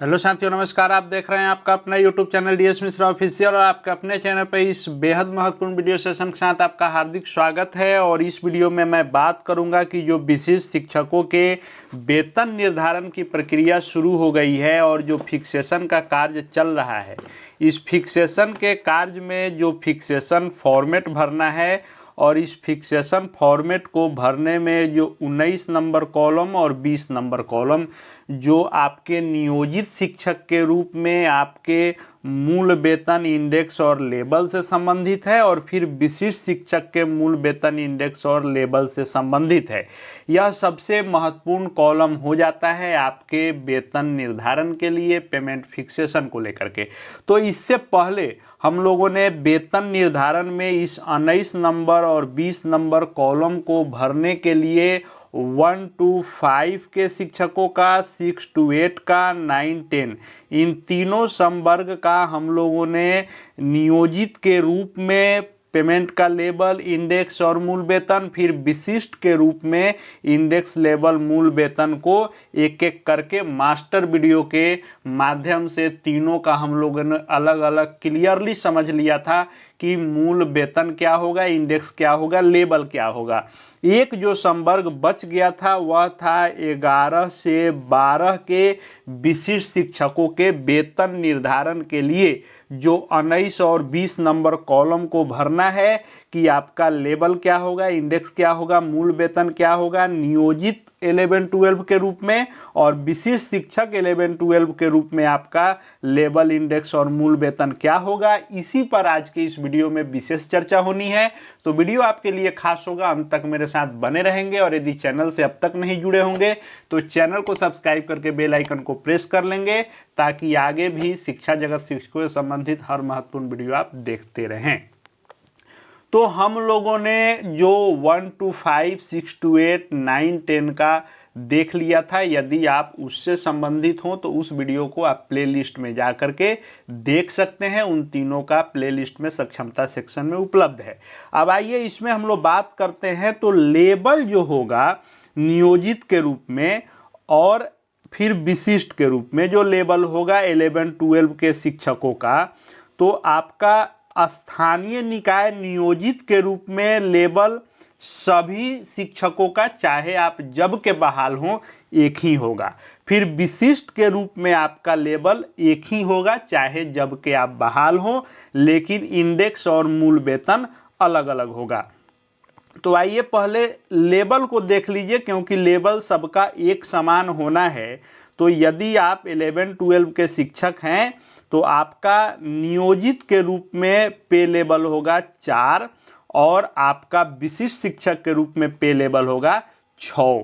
Hello साथियों, नमस्कार। आप देख रहे हैं आपका अपना YouTube channel DS Mishra official और आपके अपने चैनल पर इस बेहद महत्वपूर्ण वीडियो सेशन के साथ आपका हार्दिक स्वागत है। और इस वीडियो में मैं बात करूंगा कि जो विशिष्ट शिक्षकों के वेतन निर्धारण की प्रक्रिया शुरू हो गई है और जो फिक्सेशन का कार्य चल रहा है, इस फिक्सेशन के कार्य में जो फिक्सेशन फॉर्मेट भरना है और इस फिक्सेशन फॉर्मेट को भरने में जो 19 नंबर कॉलम और 20 नंबर कॉलम जो आपके नियोजित शिक्षक के रूप में आपके मूल वेतन इंडेक्स और लेबल से संबंधित है और फिर विशिष्ट शिक्षक के मूल वेतन इंडेक्स और लेबल से संबंधित है। यह सबसे महत्वपूर्ण कॉलम हो जाता है आपके वेतन निर्धारण के लिए, पेमेंट फिक्सेशन को लेकर के। तो इससे पहले हम लोगों ने वेतन निर्धारण में इस 19 नंबर और 20 नंबर कॉलम को भरने के लिए 1 to 5 के शिक्षकों का, 6 to 8 का, 9, 10 इन तीनों संवर्ग का हम लोगों ने नियोजित के रूप में पेमेंट का लेबल, इंडेक्स और मूल वेतन, फिर विशिष्ट के रूप में इंडेक्स, लेबल, मूल वेतन को एक एक करके मास्टर वीडियो के माध्यम से तीनों का हम लोगों ने अलग अलग क्लियरली समझ लिया था कि मूल वेतन क्या होगा, इंडेक्स क्या होगा, लेबल क्या होगा। एक जो संवर्ग बच गया था वह था 11 से 12 के विशिष्ट शिक्षकों के वेतन निर्धारण के लिए जो 19 और 20 नंबर कॉलम को भरना है कि आपका लेबल क्या होगा, इंडेक्स क्या होगा, मूल वेतन क्या होगा, नियोजित 11-12 के रूप में और विशिष्ट शिक्षक 11-12 के रूप में आपका लेबल, इंडेक्स और मूल वेतन क्या होगा। इसी पर आज के इस वीडियो में विशेष चर्चा होनी है। तो वीडियो आपके लिए खास होगा, अंत तक मेरे साथ बने रहेंगे और यदि चैनल से अब तक नहीं जुड़े होंगे तो चैनल को सब्सक्राइब करके बेल आइकन को प्रेस कर लेंगे ताकि आगे भी शिक्षा जगत, शिक्षकों से संबंधित हर महत्वपूर्ण वीडियो आप देखते रहें। तो हम लोगों ने जो 1 to 5, 6 to 8, 9, 10 का देख लिया था। यदि आप उससे संबंधित हो तो उस वीडियो को आप प्लेलिस्ट में जा करके देख सकते हैं। उन तीनों का प्लेलिस्ट में सक्षमता सेक्शन में उपलब्ध है। अब आइए इसमें हम लोग बात करते हैं। तो लेबल जो होगा नियोजित के रूप में और फिर विशिष्ट के रूप में जो लेबल होगा 11-12 के शिक्षकों का, तो आपका स्थानीय निकाय नियोजित के रूप में लेबल सभी शिक्षकों का, चाहे आप जब के बहाल हों, एक ही होगा। फिर विशिष्ट के रूप में आपका लेबल एक ही होगा चाहे जब के आप बहाल हों, लेकिन इंडेक्स और मूल वेतन अलग अलग होगा। तो आइए पहले लेबल को देख लीजिए, क्योंकि लेबल सबका एक समान होना है। तो यदि आप 11-12 के शिक्षक हैं तो आपका नियोजित के रूप में पे लेबल होगा 4 और आपका विशिष्ट शिक्षक के रूप में पे लेबल होगा 6।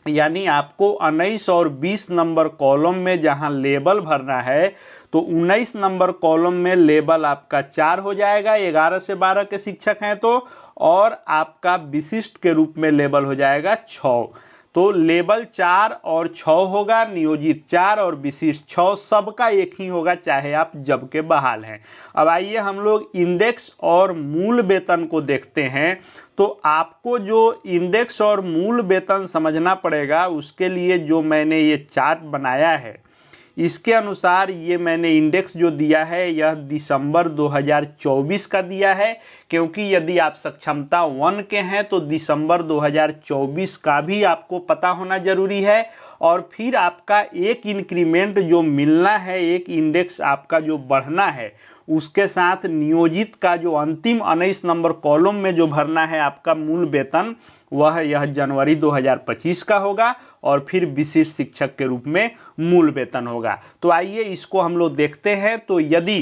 यानी आपको 19 और 20 नंबर कॉलम में जहां लेबल भरना है तो 19 नंबर कॉलम में लेबल आपका 4 हो जाएगा, 11 से 12 के शिक्षक हैं तो, और आपका विशिष्ट के रूप में लेबल हो जाएगा 6। तो लेबल 4 और 6 होगा, नियोजित 4 और विशिष्ट 6, सबका एक ही होगा चाहे आप जब के बहाल हैं। अब आइए हम लोग इंडेक्स और मूल वेतन को देखते हैं। तो आपको जो इंडेक्स और मूल वेतन समझना पड़ेगा, उसके लिए जो मैंने ये चार्ट बनाया है इसके अनुसार ये मैंने इंडेक्स जो दिया है यह दिसंबर 2024 का दिया है, क्योंकि यदि आप सक्षमता 1 के हैं तो दिसंबर 2024 का भी आपको पता होना जरूरी है। और फिर आपका एक इंक्रीमेंट जो मिलना है, एक इंडेक्स आपका जो बढ़ना है, उसके साथ नियोजित का जो अंतिम 19 नंबर कॉलम में जो भरना है आपका मूल वेतन, वह यह जनवरी 2025 का होगा और फिर विशिष्ट शिक्षक के रूप में मूल वेतन होगा। तो आइए इसको हम लोग देखते हैं। तो यदि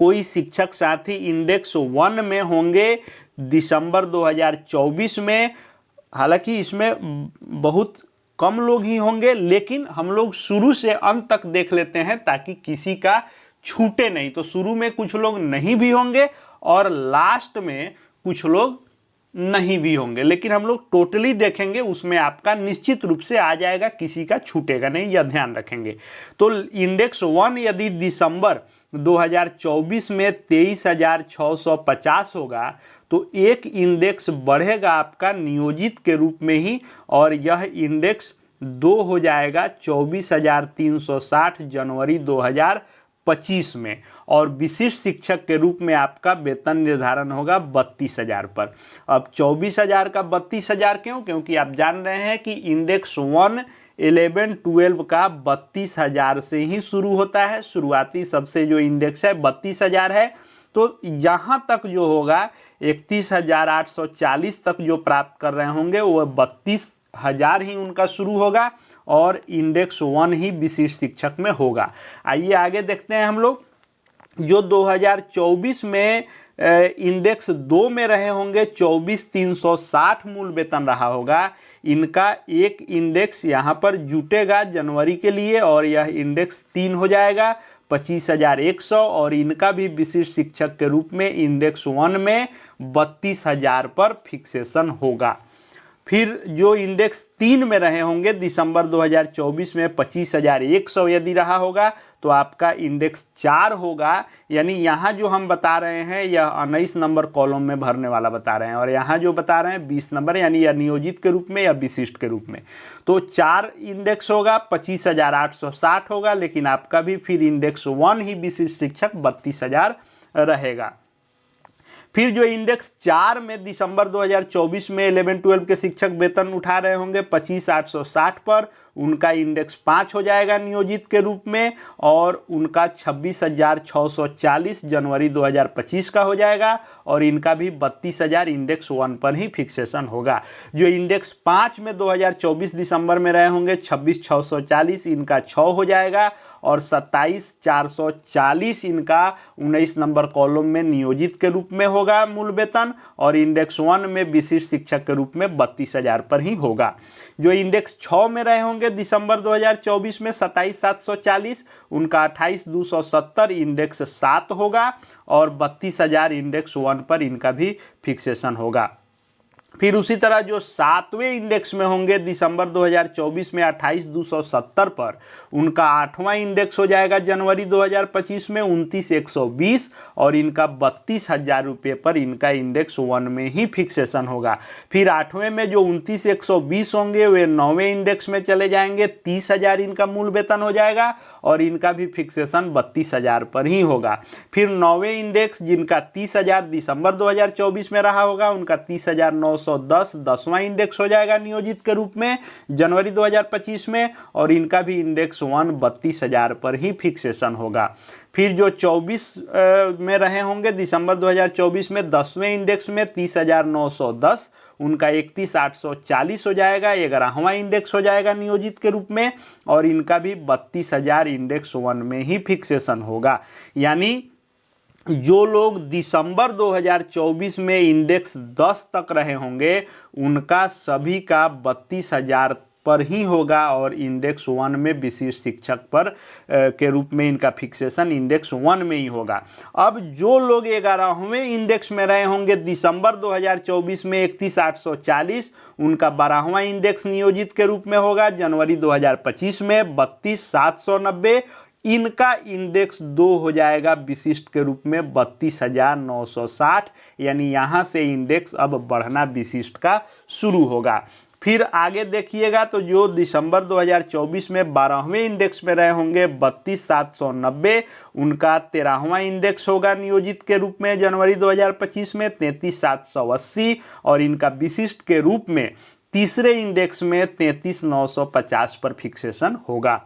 कोई शिक्षक साथी इंडेक्स 1 में होंगे दिसंबर 2024 में, हालांकि इसमें बहुत कम लोग ही होंगे, लेकिन हम लोग शुरू से अंत तक देख लेते हैं ताकि किसी का छूटे नहीं। तो शुरू में कुछ लोग नहीं भी होंगे और लास्ट में कुछ लोग नहीं भी होंगे, लेकिन हम लोग टोटली देखेंगे, उसमें आपका निश्चित रूप से आ जाएगा, किसी का छूटेगा नहीं, यह ध्यान रखेंगे। तो इंडेक्स 1 यदि दिसंबर 2024 में 23,650 होगा तो एक इंडेक्स बढ़ेगा आपका नियोजित के रूप में ही, और यह इंडेक्स 2 हो जाएगा 24,360 जनवरी 2025 में। और विशिष्ट शिक्षक के रूप में आपका वेतन निर्धारण होगा 32,000 पर। अब 24,000 का 32,000 क्यों? क्योंकि आप जान रहे हैं कि इंडेक्स 1, 11, 12 का 32,000 से ही शुरू होता है। शुरुआती सबसे जो इंडेक्स है 32,000 है। तो यहाँ तक जो होगा 31,840 तक जो प्राप्त कर रहे होंगे वो 32,000 ही उनका शुरू होगा और इंडेक्स 1 ही विशिष्ट शिक्षक में होगा। आइए आगे देखते हैं हम लोग। जो 2024 में इंडेक्स 2 में रहे होंगे 24,360 मूल वेतन रहा होगा। इनका एक इंडेक्स यहाँ पर जुटेगा जनवरी के लिए और यह इंडेक्स 3 हो जाएगा 25,100 और इनका भी विशिष्ट शिक्षक के रूप में इंडेक्स 1 में 32,000 पर फिक्सेशन होगा। फिर जो इंडेक्स 3 में रहे होंगे दिसंबर 2024 में 25,100 यदि रहा होगा तो आपका इंडेक्स 4 होगा। यानी यहाँ जो हम बता रहे हैं यह 19 नंबर कॉलम में भरने वाला बता रहे हैं और यहाँ जो बता रहे हैं 20 नंबर, यानी या नियोजित के रूप में या विशिष्ट के रूप में। तो 4 इंडेक्स होगा 25,860 होगा, लेकिन आपका भी फिर इंडेक्स 1 ही विशिष्ट शिक्षक 32,000 रहेगा। फिर जो इंडेक्स 4 में दिसंबर 2024 में 11-12 के शिक्षक वेतन उठा रहे होंगे 25,860 पर, उनका इंडेक्स 5 हो जाएगा नियोजित के रूप में और उनका 26,640 जनवरी 2025 का हो जाएगा और इनका भी 32,000 इंडेक्स 1 पर ही फिक्सेशन होगा। जो इंडेक्स 5 में 2024 दिसंबर में रहे होंगे 26,640 इनका 6 हो जाएगा और 27,440 इनका 19 नंबर कॉलम में नियोजित के रूप में होगा मूल वेतन और इंडेक्स 1 में विशिष्ट शिक्षक के रूप में 32,000 पर ही होगा। जो इंडेक्स 6 में रहे होंगे दिसंबर 2024 में 27,740 उनका 28,270 इंडेक्स 7 होगा और 32,000 इंडेक्स 1 पर इनका भी फिक्सेशन होगा। फिर उसी तरह जो 7वें इंडेक्स में होंगे दिसंबर 2024 में 28,270 पर, उनका 8वां इंडेक्स हो जाएगा जनवरी 2025 में 29,120 और इनका 32,000 रुपये पर इनका इंडेक्स 1 में ही फिक्सेशन होगा। फिर 8वें में जो 29,120 होंगे वे 9वें इंडेक्स में चले जाएंगे 30,000 इनका मूल वेतन हो जाएगा और इनका भी फिक्सेशन 32,000 पर ही होगा। फिर 9वें इंडेक्स जिनका 30,000 दिसंबर 2024 में रहा होगा उनका 30,910 10वां इंडेक्स हो जाएगा नियोजित के रूप में जनवरी 2025 में और इनका भी इंडेक्स 1 32,000 पर ही फिक्सेशन होगा। फिर जो 24 में रहे होंगे दिसंबर 2024 में 10वें इंडेक्स में 30,910 उनका 31,840 हो जाएगा, 11वां इंडेक्स हो जाएगा नियोजित के रूप में और इनका भी 32,000 इंडेक्स 1 में ही फिक्सेशन होगा। यानी जो लोग दिसंबर 2024 में इंडेक्स 10 तक रहे होंगे उनका सभी का 32,000 पर ही होगा और इंडेक्स 1 में विशिष्ट शिक्षक पर के रूप में इनका फिक्सेशन इंडेक्स 1 में ही होगा। अब जो लोग 11वें इंडेक्स में रहे होंगे दिसंबर 2024 में 31,840 उनका 12वां इंडेक्स नियोजित के रूप में होगा जनवरी 2025 में 32,790 इनका इंडेक्स 2 हो जाएगा विशिष्ट के रूप में 32,960, यानी यहाँ से इंडेक्स अब बढ़ना विशिष्ट का शुरू होगा। फिर आगे देखिएगा तो जो दिसंबर 2024 में 12वें इंडेक्स में रहे होंगे 32,790 उनका 13वां इंडेक्स होगा नियोजित के रूप में जनवरी 2025 में 33,780 और इनका विशिष्ट के रूप में तीसरे इंडेक्स में 33,950 पर फिक्सेशन होगा।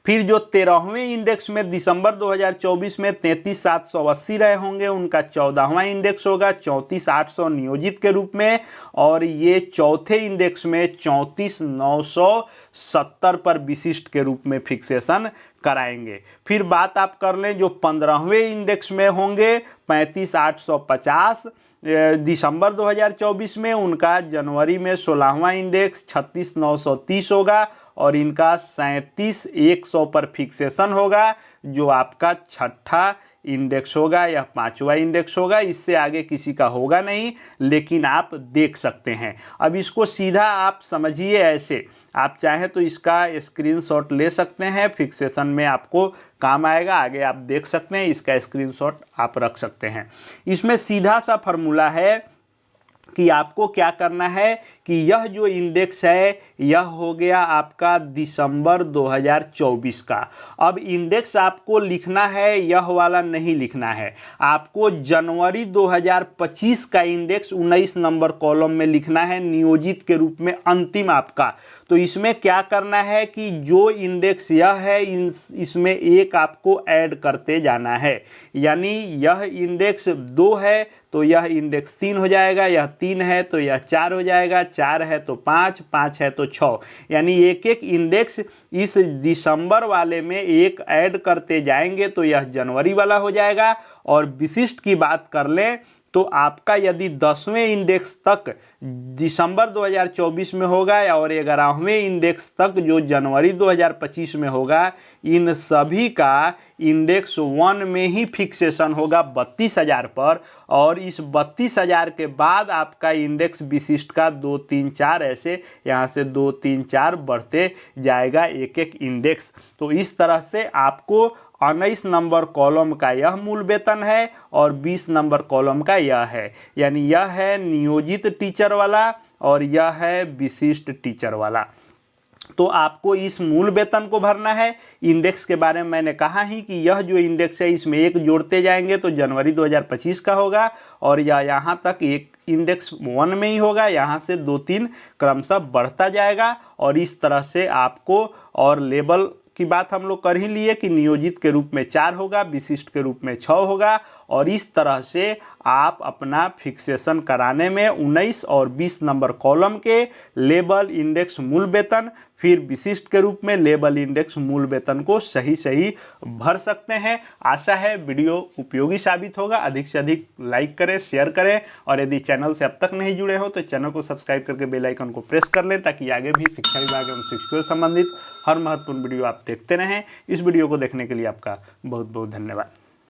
फिर जो 13वें इंडेक्स में दिसंबर 2024 में 33,780 रहे होंगे उनका 14वां इंडेक्स होगा 34,800 नियोजित के रूप में और ये चौथे इंडेक्स में 34,970 पर विशिष्ट के रूप में फिक्सेशन कराएंगे। फिर बात आप कर लें जो 15वें इंडेक्स में होंगे 35,850 दिसंबर 2024 में उनका जनवरी में 16वां इंडेक्स 36,930 होगा और इनका 37,100 पर फिक्सेशन होगा जो आपका छठा इंडेक्स होगा या 5वां इंडेक्स होगा। इससे आगे किसी का होगा नहीं, लेकिन आप देख सकते हैं। अब इसको सीधा आप समझिए ऐसे, आप चाहें तो इसका स्क्रीनशॉट ले सकते हैं, फिक्सेशन में आपको काम आएगा, आगे आप देख सकते हैं, इसका स्क्रीनशॉट आप रख सकते हैं। इसमें सीधा सा फॉर्मूला है कि आपको क्या करना है कि यह जो इंडेक्स है यह हो गया आपका दिसंबर 2024 का। अब इंडेक्स आपको लिखना है, यह वाला नहीं लिखना है, आपको जनवरी 2025 का इंडेक्स 19 नंबर कॉलम में लिखना है, नियोजित के रूप में अंतिम आपका। तो इसमें क्या करना है कि जो इंडेक्स यह है इसमें एक आपको ऐड करते जाना है, यानी यह इंडेक्स 2 है तो यह इंडेक्स 3 हो जाएगा, यह 3 है तो यह 4 हो जाएगा, 4 है तो 5, 5 है तो 6, यानी एक एक इंडेक्स इस दिसंबर वाले में एक ऐड करते जाएंगे तो यह जनवरी वाला हो जाएगा। और विशिष्ट की बात कर लें तो आपका यदि 10वें इंडेक्स तक दिसंबर 2024 में होगा और 11वें इंडेक्स तक जो जनवरी 2025 में होगा, इन सभी का इंडेक्स 1 में ही फिक्सेशन होगा 32,000 पर। और इस 32,000 के बाद आपका इंडेक्स विशिष्ट का 2, 3, 4 ऐसे यहाँ से 2, 3, 4 बढ़ते जाएगा एक एक इंडेक्स। तो इस तरह से आपको 19 नंबर कॉलम का यह मूल वेतन है और 20 नंबर कॉलम का यह है, यानी यह है नियोजित टीचर वाला और यह है विशिष्ट टीचर वाला। तो आपको इस मूल वेतन को भरना है। इंडेक्स के बारे में मैंने कहा ही कि यह जो इंडेक्स है इसमें एक जोड़ते जाएंगे तो जनवरी 2025 का होगा और यह यहाँ तक एक इंडेक्स 1 में ही होगा, यहाँ से 2, 3 क्रमशः बढ़ता जाएगा। और इस तरह से आपको, और लेबल की बात हम लोग कर ही लिए कि नियोजित के रूप में 4 होगा, विशिष्ट के रूप में 6 होगा। और इस तरह से आप अपना फिक्सेशन कराने में 19 और 20 नंबर कॉलम के लेबल, इंडेक्स, मूल वेतन, फिर विशिष्ट के रूप में लेबल, इंडेक्स, मूल वेतन को सही सही भर सकते हैं। आशा है वीडियो उपयोगी साबित होगा। अधिक से अधिक लाइक करें, शेयर करें और यदि चैनल से अब तक नहीं जुड़े हो तो चैनल को सब्सक्राइब करके बेल आइकन को प्रेस कर लें ताकि आगे भी शिक्षा विभाग एवं शिक्षकों से संबंधित हर महत्वपूर्ण वीडियो आप देखते रहें। इस वीडियो को देखने के लिए आपका बहुत बहुत धन्यवाद।